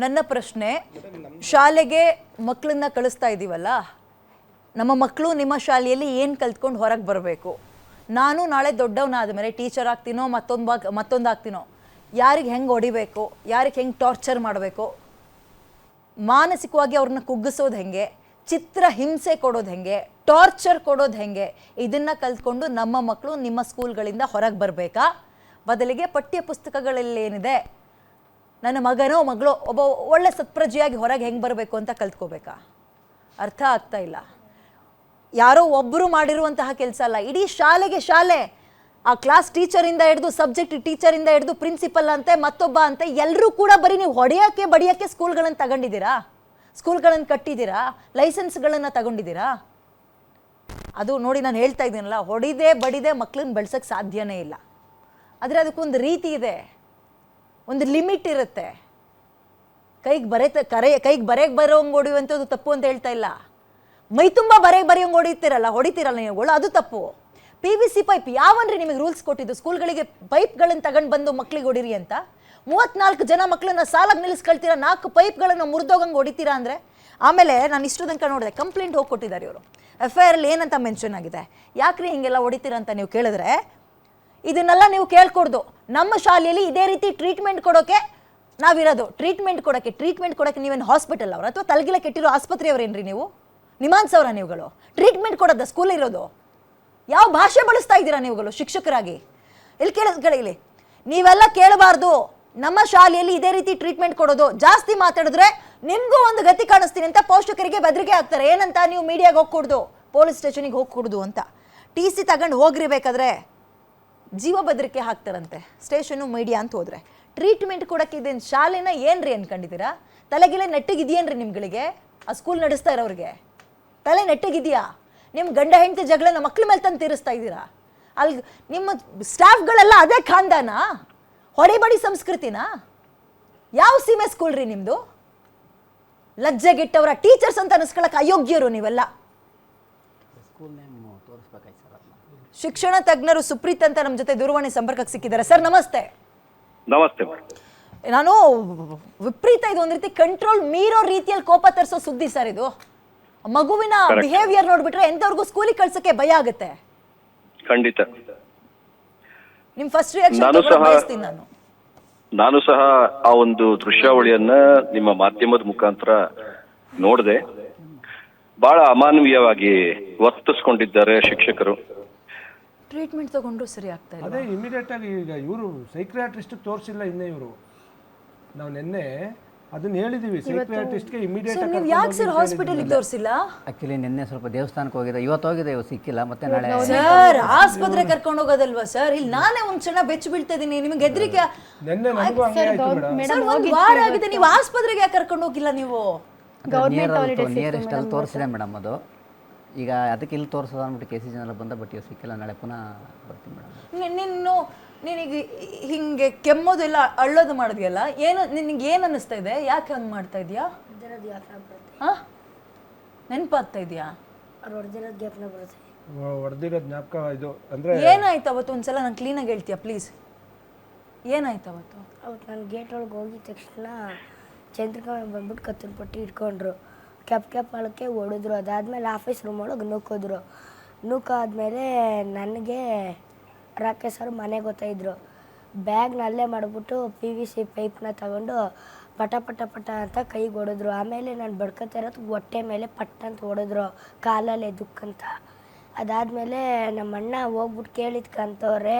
ನನ್ನ ಪ್ರಶ್ನೆ, ಶಾಲೆಗೆ ಮಕ್ಕಳನ್ನ ಕಳಿಸ್ತಾ ಇದ್ದೀವಲ್ಲ, ನಮ್ಮ ಮಕ್ಕಳು ನಿಮ್ಮ ಶಾಲೆಯಲ್ಲಿ ಏನು ಕಲ್ತ್ಕೊಂಡು ಹೊರಗೆ ಬರಬೇಕು? ನಾನು ನಾಳೆ ದೊಡ್ಡವನಾದ ಮೇಲೆ ಟೀಚರ್ ಆಗ್ತೀನೋ ಮತ್ತೊಂದು ಆಗ್ತೀನೋ, ಯಾರಿಗೆ ಹೆಂಗೆ ಹೊಡಿಬೇಕು, ಯಾರಿಗೆ ಹೆಂಗೆ ಟಾರ್ಚರ್ ಮಾಡಬೇಕು, ಮಾನಸಿಕವಾಗಿ ಅವ್ರನ್ನ ಕುಗ್ಗಿಸೋದು ಹೆಂಗೆ, ಚಿತ್ರ ಹಿಂಸೆ ಕೊಡೋದು ಹೆಂಗೆ, ಟಾರ್ಚರ್ ಕೊಡೋದು ಹೆಂಗೆ, ಇದನ್ನು ಕಲ್ತ್ಕೊಂಡು ನಮ್ಮ ಮಕ್ಕಳು ನಿಮ್ಮ ಸ್ಕೂಲ್ಗಳಿಂದ ಹೊರಗೆ ಬರಬೇಕಾ? ಬದಲಿಗೆ ಪಠ್ಯ ಪುಸ್ತಕಗಳಲ್ಲಿ ಏನಿದೆ, ನನ್ನ ಮಗನೋ ಮಗಳು ಒಬ್ಬ ಒಳ್ಳೆ ಸತ್ಪ್ರಜೆಯಾಗಿ ಹೊರಗೆ ಹೆಂಗೆ ಬರಬೇಕು ಅಂತ ಕಲ್ತ್ಕೋಬೇಕಾ? ಅರ್ಥ ಆಗ್ತಾ ಇಲ್ಲ. ಯಾರೋ ಒಬ್ಬರು ಮಾಡಿರುವಂತಹ ಕೆಲಸ ಅಲ್ಲ, ಇಡೀ ಶಾಲೆ ಆ ಕ್ಲಾಸ್ ಟೀಚರಿಂದ ಹಿಡಿದು ಸಬ್ಜೆಕ್ಟ್ ಟೀಚರಿಂದ ಹಿಡಿದು ಪ್ರಿನ್ಸಿಪಲ್ ಅಂತೆ ಮತ್ತೊಬ್ಬ ಅಂತೆ ಎಲ್ಲರೂ ಕೂಡ ಬರೀ ನೀವು ಬಡಿಯೋಕ್ಕೆ ಸ್ಕೂಲ್ಗಳನ್ನು ತಗೊಂಡಿದ್ದೀರಾ, ಸ್ಕೂಲ್ಗಳನ್ನು ಕಟ್ಟಿದ್ದೀರಾ, ಲೈಸೆನ್ಸ್ಗಳನ್ನು ತಗೊಂಡಿದ್ದೀರಾ? ಅದು ನೋಡಿ, ನಾನು ಹೇಳ್ತಾ ಇದ್ದೀನಲ್ಲ, ಬಡಿದೆ ಮಕ್ಕಳನ್ನ ಬೆಳ್ಸೋಕ್ಕೆ ಸಾಧ್ಯನೇ ಇಲ್ಲ. ಆದರೆ ಅದಕ್ಕೊಂದು ರೀತಿ ಇದೆ, ಒಂದು ಲಿಮಿಟ್ ಇರುತ್ತೆ. ಕೈಗೆ ಬರೆಗೆ ಬರೋಂಗೆ ಹೊಡಿಯುವಂಥದ್ದು ತಪ್ಪು ಅಂತ ಹೇಳ್ತಾ ಇಲ್ಲ. ಮೈ ತುಂಬ ಬರೆಯೋಂಗೆ ಹೊಡಿತೀರಲ್ಲ ನೀವುಗಳು, ಅದು ತಪ್ಪು. PVC ಪೈಪ್ ಯಾವನ್ರಿ ನಿಮಗೆ ರೂಲ್ಸ್ ಕೊಟ್ಟಿದ್ದು ಸ್ಕೂಲ್ಗಳಿಗೆ ಪೈಪ್ಗಳನ್ನು ತಗೊಂಡು ಬಂದು ಮಕ್ಳಿಗೆ ಹೊಡಿರಿ ಅಂತ? 34 ಜನ ಮಕ್ಕಳನ್ನ ಸಾಲಾಗಿ ನಿಲ್ಲಿಸ್ಕೊಳ್ತೀರಾ, 4 ಪೈಪ್ಗಳನ್ನು ಮುರಿದೋಗಂಗೆ ಹೊಡಿತೀರಾ ಅಂದರೆ? ಆಮೇಲೆ ನಾನು ಇಷ್ಟು ತನಕ ನೋಡಿದೆ, ಕಂಪ್ಲೇಂಟ್ ಹೋಗಿ ಕೊಟ್ಟಿದ್ದಾರೆ ಇವರು. FIR ಅಲ್ಲಿ ಏನಂತ ಮೆನ್ಷನ್ ಆಗಿದೆ, ಯಾಕ್ರಿ ಹಿಂಗೆಲ್ಲ ಹೊಡಿತೀರಾ ಅಂತ ನೀವು ಕೇಳಿದ್ರೆ, ಇದನ್ನೆಲ್ಲ ನೀವು ಕೇಳ್ಕೊಡ್ದು, ನಮ್ಮ ಶಾಲೆಯಲ್ಲಿ ಇದೇ ರೀತಿ ಟ್ರೀಟ್ಮೆಂಟ್ ಕೊಡೋಕೆ ನಾವಿರೋದು. ಟ್ರೀಟ್ಮೆಂಟ್ ಕೊಡೋಕ್ಕೆ ನೀವೇನು ಹಾಸ್ಪಿಟಲ್ ಅವರು ಅಥವಾ ತಲೆಗಿಲ ಕೆಟ್ಟಿರೋ ಆಸ್ಪತ್ರೆಯವ್ರೇನ್ರಿ ನೀವು? ನಿಮಾನ್ಸವ್ರ ನೀವುಗಳು? ಟ್ರೀಟ್ಮೆಂಟ್ ಕೊಡೋದ ಸ್ಕೂಲ್ ಇರೋದು? ಯಾವ ಭಾಷೆ ಬಳಸ್ತಾ ಇದ್ದೀರಾ ನೀವುಗಳು ಶಿಕ್ಷಕರಾಗಿ? ಇಲ್ಲಿ ನೀವೆಲ್ಲ ಕೇಳಬಾರ್ದು. ನಮ್ಮ ಶಾಲೆಯಲ್ಲಿ ಇದೇ ರೀತಿ ಟ್ರೀಟ್ಮೆಂಟ್ ಕೊಡೋದು, ಜಾಸ್ತಿ ಮಾತಾಡಿದ್ರೆ ನಿಮಗೂ ಒಂದು ಗತಿ ಕಾಣಿಸ್ತೀನಿ ಅಂತ ಪೋಷಕರಿಗೆ ಬೆದರಿಕೆ ಆಗ್ತಾರೆ. ಏನಂತ? ನೀವು ಮೀಡಿಯಾಗೆ ಹೋಗಿ ಕೊಡ್ದು, ಪೊಲೀಸ್ ಸ್ಟೇಷನಿಗೆ ಹೋಗಿ ಕೊಡ್ದು ಅಂತ. TC ತಗೊಂಡು ಹೋಗಿರ್ಬೇಕಾದ್ರೆ ಜೀವ ಬೆದರಿಕೆ ಹಾಕ್ತಾರಂತೆ, ಸ್ಟೇಷನು ಮೀಡಿಯಾ ಅಂತ ಹೋದ್ರೆ. ಟ್ರೀಟ್ಮೆಂಟ್ ಕೊಡೋಕ್ಕೆ ಇದೇನು ಶಾಲೆನ ಏನ್ರಿ ಅನ್ಕೊಂಡಿದ್ದೀರಾ? ತಲೆಗಿಲೆ ನೆಟ್ಟಿಗಿದೆಯೇನ್ರಿ ನಿಮ್ಗಳಿಗೆ? ಆ ಸ್ಕೂಲ್ ನಡೆಸ್ತಾ ಇರೋರಿಗೆ ತಲೆ ನೆಟ್ಟಿಗಿದೆಯಾ? ನಿಮ್ಮ ಗಂಡ ಹೆಂಡತಿ ಜಗಳನ ಮಕ್ಳ ಮೇಲೆ ತಂದು ತೀರಿಸ್ತಾ ಇದ್ದೀರಾ? ಅಲ್ಲಿ ನಿಮ್ಮ ಸ್ಟಾಫ್ಗಳೆಲ್ಲ ಅದೇ ಖಾನ್ದಾನ, ಹೊಡಿಬಡಿ ಸಂಸ್ಕೃತಿನ? ಯಾವ ಸೀಮೆ ಸ್ಕೂಲ್ ರೀ ನಿಮ್ಮದು? ಲಜ್ಜೆಗೆಟ್ಟವರ ಟೀಚರ್ಸ್ ಅಂತ ಅನಿಸ್ಕೊಳಕ್ಕೆ ಅಯೋಗ್ಯರು ನೀವೆಲ್ಲ. ಶಿಕ್ಷಣ ತಜ್ಞರು ಸುಪ್ರೀತ್ ಅಂತ ನಮ್ಮ ಜೊತೆ ದೂರವಾಣಿ ಸಂಪರ್ಕಕ್ಕೆ ಸಿಕ್ಕಿದ್ದಾರೆ. ಸರ್ ನಮಸ್ತೆ. ನಮಸ್ತೆ. ನಾನು ವಿಪರೀತ, ಇದು ಒಂದು ರೀತಿ ಕಂಟ್ರೋಲ್ ಮೀರೋ ರೀತಿಯಲ್ಲಿ ಕೋಪ ತರಿಸೋ ಸುದ್ದಿ ಸರ್ ಇದು. ಮಗುವಿನ ಬಿಹೇವಿಯರ್ ನೋಡ್ಬಿಟ್ರೆ ಎಂತವ್ರಿಗೂ ಸ್ಕೂಲಿಗೆ ಕಳ್ಸಕ್ಕೆ ಭಯ ಆಗುತ್ತೆ. ಖಂಡಿತ. ನಿಮ್ ಫಸ್ಟ್ ರಿಯಾಕ್ಷನ್ ಬಯಸ್ತೀನಿ ನಾನು. ನಾನು ಸಹ ಆ ಒಂದು ದೃಶ್ಯಾವಳಿಯನ್ನ ನಿಮ್ಮ ಮಾಧ್ಯಮದ ಮುಖಾಂತರ ನೋಡಿದೆ. ಬಹಳ ಅಮಾನವೀಯವಾಗಿ ವರ್ತಿಸ್ಕೊಂಡಿದ್ದಾರೆ ಶಿಕ್ಷಕರು. ಟ್ರೀಟ್ಮೆಂಟ್ ತಗೊಂಡ್ರು ಸರಿ ಆಗ್ತಾ ಇಲ್ಲ. ಅದೇ ಇಮಿಡಿಯೇಟ್ ಆಗಿ ಈಗ ಇವರು ಸೈಕ್ರಿಯಾಟ್ರಿಸ್ಟ್ ತೋರಿಸಿಲ್ಲ ಇನ್ನೇ ಇವರು. ನಾವು ನಿನ್ನೆ ಅದನ್ನ ಹೇಳಿದೀವಿ, ಸೈಕ್ರಿಯಾಟ್ರಿಸ್ಟ್ಗೆ ಇಮಿಡಿಯೇಟ್ ಆಗಿ. ನೀವು ಯಾಕೆ ಸರ್ ಹಾಸ್ಪಿಟಲ್ ತೋರಿಸಿಲ್ಲ? ಆಕ್ಚುಲಿ ನಿನ್ನೆ ಸ್ವಲ್ಪ ದೇವಸ್ಥಾನಕ್ಕೆ ಹೋಗಿದೆ, ಇವತ್ತು ಹೋಗಿದೆ, ಇವತ್ತು ಸಿಕ್ಕಿಲ್ಲ. ಮತ್ತೆ ನಾಳೆ ಸರ್ ಆಸ್ಪತ್ರೆ ಕರ್ಕೊಂಡು ಹೋಗೋದಲ್ವಾ ಸರ್? ಇಲ್ಲಿ ನಾನೇ ಒಂದ್ ಕ್ಷಣ ಬೆಚ್ಚ ಬೀಳ್ತಾ ಇದೀನಿ, ನಿಮ್ಗೆ ಹೆದರಿಕೆ? ನಿನ್ನೆ ನನಗೂ ಹಂಗೆ ಆಯ್ತು ಮೇಡಮ್. ಒಂದು ವಾರ ಆಗಿದೆ, ನೀವು ಆಸ್ಪತ್ರೆಗೆ ಯಾಕೆ ಕರ್ಕೊಂಡು ಹೋಗಿಲ್ಲ ನೀವು? ನಿಯರೆಸ್ಟ್ ಅಲ್ಲಿ ತೋರಿಸಿದೆ ಮೇಡಮ್. ಅದು ಈಗ ಅದಕ್ಕೆ ಇಲ್ಲಿ ತೋರಿಸೋದು ಅಂದ್ಬಿಟ್ಟು KC ಜನರಲ್ಲಿ ಬಂದ, ಬಟ್ ಇವತ್ತು ಸಿಕ್ಕಿಲ್ಲ, ನಾಳೆ ಪುನಃ ಬರ್ತೀನಿ ಮೇಡಮ್. ನಿನಗೆ ಹಿಂಗೆ ಕೆಮ್ಮೋದೆಲ್ಲ ಅಳ್ಳೋದು ಮಾಡಿದ್ಯಲ್ಲ, ಏನು ನಿನಗೆ ಏನು ಅನ್ನಿಸ್ತಾ ಇದೆ? ಯಾಕೆ ಹಂಗೆ ಮಾಡ್ತಾ ಇದೆಯಾ? ನೆನಪಾಗ್ತಾ ಇದೆಯಾ? ಹೊಡೆದಿರೋ ಜ್ಞಾಪಕ ಇದು ಅಂದ್ರೆ ಏನಾಯ್ತು ಅವತ್ತು? ಒಂದ್ಸಲ ನಂಗೆ ಕ್ಲೀನಾಗಿ ಹೇಳ್ತೀಯಾ ಪ್ಲೀಸ್? ಏನಾಯ್ತು ಅವತ್ತು? ನಾನು ಗೇಟ್ ಒಳಗೆ ಹೋಗಿದ ತಕ್ಷಣ ಚಂದ್ರಿಕಾ ಬಂದ್ಬಿಟ್ಟು ಕತ್ತಲು ಪಟ್ಟಿ ಇಟ್ಕೊಂಡ್ರು, ಕ್ಯಾಪ್ ಆಳಕ್ಕೆ ಹೊಡೆದ್ರು. ಅದಾದಮೇಲೆ ಆಫೀಸ್ ರೂಮ್ ಒಳಗೆ ನೂಕಾದ್ಮೇಲೆ ನನಗೆ ರಾಕೇಶ್ ಅವರು ಮನೆಗೆ ಗೊತ್ತಾಯಿದ್ರು. ಬ್ಯಾಗ್ನಲ್ಲೇ ಮಾಡಿಬಿಟ್ಟು PVC ಪೈಪ್ನ ತಗೊಂಡು ಪಟ ಅಂತ ಕೈಗೆ ಹೊಡೆದ್ರು. ಆಮೇಲೆ ನಾನು ಬಡ್ಕೊತಾ ಇರೋದು ಹೊಟ್ಟೆ ಮೇಲೆ ಪಟ್ ಅಂತ ಹೊಡೆದ್ರು, ಕಾಲಲ್ಲೇ ದುಕ್ಕಂತ. ಅದಾದಮೇಲೆ ನಮ್ಮ ಅಣ್ಣ ಹೋಗ್ಬಿಟ್ಟು ಕೇಳಿದ್ಕಂತವ್ರೆ.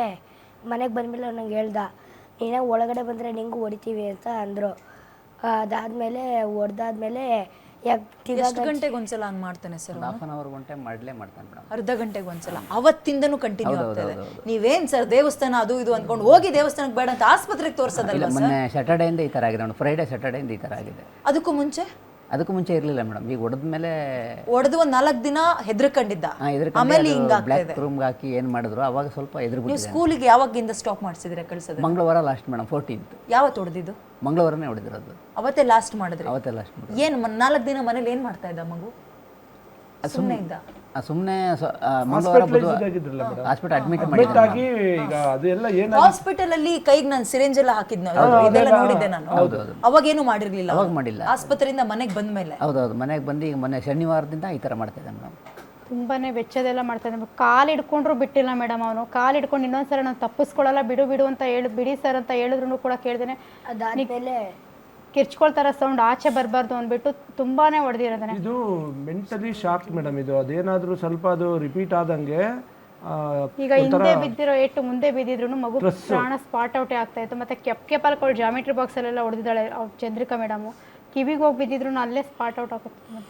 ಮನೆಗೆ ಬಂದಮೇಲೆ ನಂಗೆ ಹೇಳ್ದ, ನೀನೇ ಒಳಗಡೆ ಬಂದರೆ ನಿಂಗೂ ಹೊಡಿತೀವಿ ಅಂತ ಅಂದರು. ಅದಾದಮೇಲೆ ಹೊಡೆದಾದ್ಮೇಲೆ ಎಷ್ಟು ಗಂಟೆಗೆ ಒಂದ್ಸಲ ಹಂಗೆ ಮಾಡ್ತಾನೆ ಸರ್? ಹಾಫ್ ಅನ್ ಅವರ್ ಗಂಟೆ ಮಾಡ್ತಾನೆ ಮೇಡಮ್. ಅರ್ಧ ಗಂಟೆಗೆ ಒಂದ್ಸಲ ಅವತ್ತಿಂದನೂ ಕಂಟಿನ್ಯೂ ಆಗ್ತದೆ. ನೀವೇನ್ ಸರ್ ದೇವಸ್ಥಾನ ಅದು ಇದು ಅನ್ಕೊಂಡು ಹೋಗಿ ದೇವಸ್ಥಾನಕ್ಕೆ ಬೇಡ ಅಂತ ಆಸ್ಪತ್ರೆಗೆ ತೋರಿಸೋದಲ್ಲ? ಮೊನ್ನೆ ಸ್ಯಾಟರ್ಡೇಯಿಂದ ಈ ಥರ ಆಗಿದೆ ಮೇಡಮ್, ಫ್ರೈಡೆ ಸ್ಯಾಟರ್ಡೇಯಿಂದ ಈ ಥರ ಆಗಿದೆ. ಅದಕ್ಕೂ ಮುಂಚೆ ಇರಲಿಲ್ಲ ಮೇಡಮ್. ಈಗ ಹೊಡೆದ್ಮೇಲೆ ಹೊಡೆದು ಒಂದು 4 ದಿನ ಹೆದರ್ಕೊಂಡಿದ್ದ, ಆಮೇಲೆ ಬ್ಲ್ಯಾಕ್ ರೂಮ್ಗೆ ಹಾಕಿ ಏನು ಮಾಡಿದ್ರು ಅವಾಗ ಸ್ವಲ್ಪ ಎದುರು. ನೀವು ಸ್ಕೂಲಿಗೆ ಯಾವಾಗಿಂದ ಸ್ಟಾಪ್ ಮಾಡಿಸಿದ್ರೆ ಕಳ್ಸೋದು? ಮಂಗಳವಾರ ಲಾಸ್ಟ್ ಮೇಡಮ್, 14th. ಯಾವತ್ತು ಹೊಡೆದಿದ್ದು? ಮಂಗಳವಾರನೇ ಹೊಡೆದಿರೋದು. ಅವತ್ತೇ ಲಾಸ್ಟ್ ಮಾಡಿದ್ರಿ? ಅವತ್ತೇ ಲಾಸ್ಟ್. ಏನು 4 ದಿನ ಮನೇಲಿ ಏನು ಮಾಡ್ತಾ ಇದ್ದ ಮಗು? ಸುಮ್ಮನೆ ಇದ್ದ? ಸುಮ್ಮನೆ ಹಾಸ್ಪಿಟಲೈಸ್ಡ್ ಆಗಿದ್ರಲ್ಲ ಮೇಡಮ್, ಹಾಸ್ಪಿಟಲ್ ಅಡ್ಮಿಟ್ ಅಡ್ಮಿಟ್ ಆಗಿ ಈಗ ಅದೆಲ್ಲ ಏನಾಗಿ ಹಾಸ್ಪಿಟಲ್ ಅಲ್ಲಿ ಕೈಗೆ ನಾನು ಸಿರಿಂಜ್ ಎಲ್ಲ ಹಾಕಿದ್ನ ಇದೆಲ್ಲ ನೋಡಿದ್ದೆ ನಾನು. ಅವಾಗೇನು ಮಾಡಿರ್ಲಿಲ್ಲ, ಅವಾಗ ಮಾಡಿಲ್ಲ. ಆಸ್ಪತ್ರೆಯಿಂದ ಮನೆಗೆ ಬಂದ ಮೇಲೆ. ಹೌದೌದು, ಮನೆಗೆ ಬಂದು ಈಗ ಮೊನ್ನೆ ಶನಿವಾರದಿಂದ ಈ ಥರ ಮಾಡ್ತಾಯಿದ್ದೆ ಮೇಡಮ್. ತುಂಬಾ ವೆಚ್ಚದೆಲ್ಲ ಮಾಡ್ತಾಯಿದ್ದೆ. ಕಾಲು ಹಿಡ್ಕೊಂಡ್ರು ಬಿಟ್ಟಿಲ್ಲ ಮೇಡಮ್. ಅವನು ಕಾಲು ಹಿಡ್ಕೊಂಡು ಇನ್ನೊಂದ್ಸಲ ನಾನು ತಪ್ಪಿಸ್ಕೊಳ್ಳಲ್ಲ ಬಿಡು ಅಂತ ಬಿಡಿ ಸರ್ ಅಂತ ಹೇಳಿದ್ರು ಕೂಡ ಕೇಳ್ದೇನೆ ಅದಾದ್ಮೇಲೆ ಕಿರ್ಚ್ಕೊಳ್ತಾರ ಸೌಂಡ್ ಆಚೆ ಬರಬಾರ್ದು ಅಂದ್ಬಿಟ್ಟು ತುಂಬಾನೇ ಹೊಡೆದಿರೋದನೆ. ಇದು ಮೆಂಟಲಿ ಶಾಕ್ ಮೇಡಮ್. ಇದು ಅದೇನಾದರೂ ಸ್ವಲ್ಪ ಅದು ರಿಪೀಟ್ ಆದಂಗೆ ಈಗ ಹಿಂದೆ ಬಿದ್ದಿರೋ ಏಟು ಮುಂದೆ ಬಿದ್ದಿದ್ರು ಮಗು ಪ್ರಾಣ ಸ್ಪಾಟ್ ಔಟೇ ಆಗ್ತಾ ಇತ್ತು. ಮತ್ತೆ ಕೆಪ್ಪಾಲ್ಕೊಂಡು ಜಾಮಿಟ್ರಿ ಬಾಕ್ಸ್ ಅಲ್ಲೆಲ್ಲ ಹೊಡೆದಿದ್ದಾಳೆ ಚಂದ್ರಿಕಾ ಮೇಡಮು. ಕಿವಿಗೆ ಹೋಗಿ ಬಿದ್ದಿದ್ರು ಅಲ್ಲೇ ಸ್ಪಾಟ್ ಔಟ್ ಆಗುತ್ತೆ.